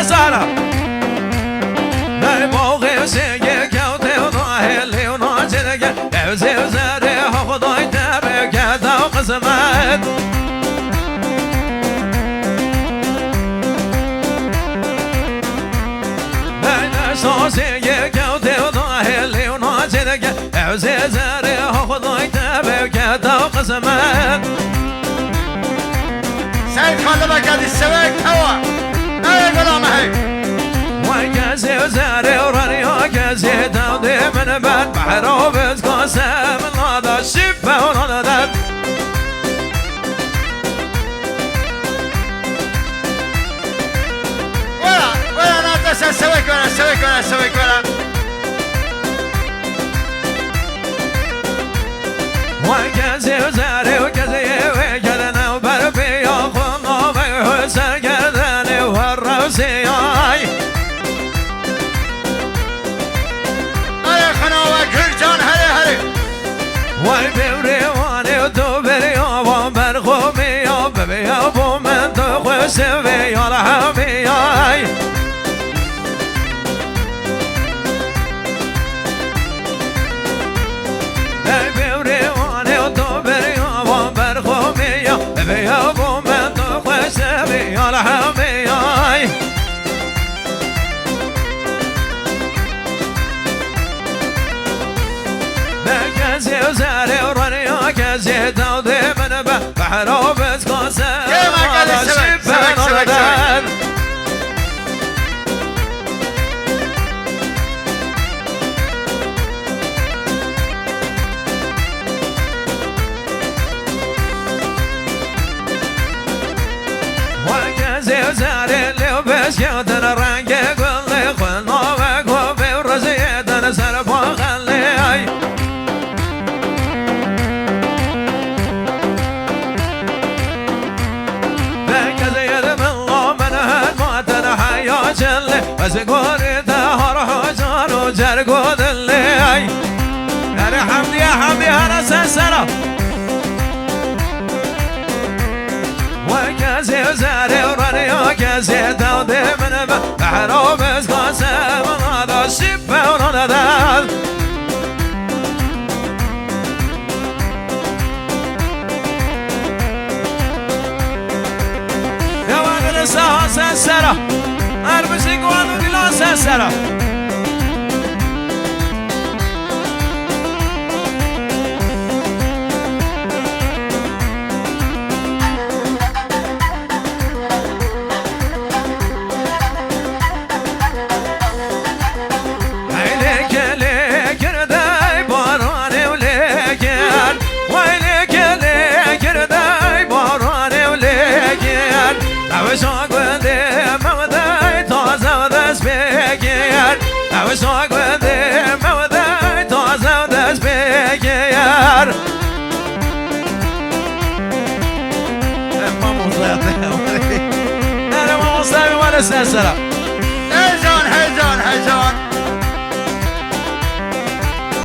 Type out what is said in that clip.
سهرة موقع سيجي كوتي وضاهلي وناجرك عوزي وزاري خضاي تبك وقسمت سيجي كوتي وضاهلي وناجرك عوزي وزاري خضاي تبك وقسمت سيد خلبك هذه السواك هوا اي قلامة هيك وكاسي وزاري وراني وكاسي تاودي من بعد بحر وبسكوسة من هذا الشفة ونضدت ولا لا تسأل سويك ولا وكاسي وزاري وكاسي وكذا وبربي وخلنا بيحسن كذاني والروسي وبيوريواني وتوبري وبرخومي وببي وبومن تخسبي ورحمي بيوريواني وتوبري وبرخومي وببي وبومن تخسبي ورحمي كاسي وزاري وراني وكاسي تاودي من بحر وبسكوسة كيما سويك وكاسي وزاري اللي وبس يودن الرنق يقول لي خلنا وقوفي ورزيدن سلف وخلي جلي وسقوري دهر حجار وجرقود اللي يا حمدي يا حمدي هلا سلسلة وكاسي وزاري وراني وكاسي تاودي من بحر وبسكوسة من هذا الشفة ونضدت يا ولد الساعة سلسلة أربسي قوانو دلان سلسلة وسوق وديم وذاي توزع ودس بيجير ما مصيبة أنا ما مصيبة ولا سلسلة هيزون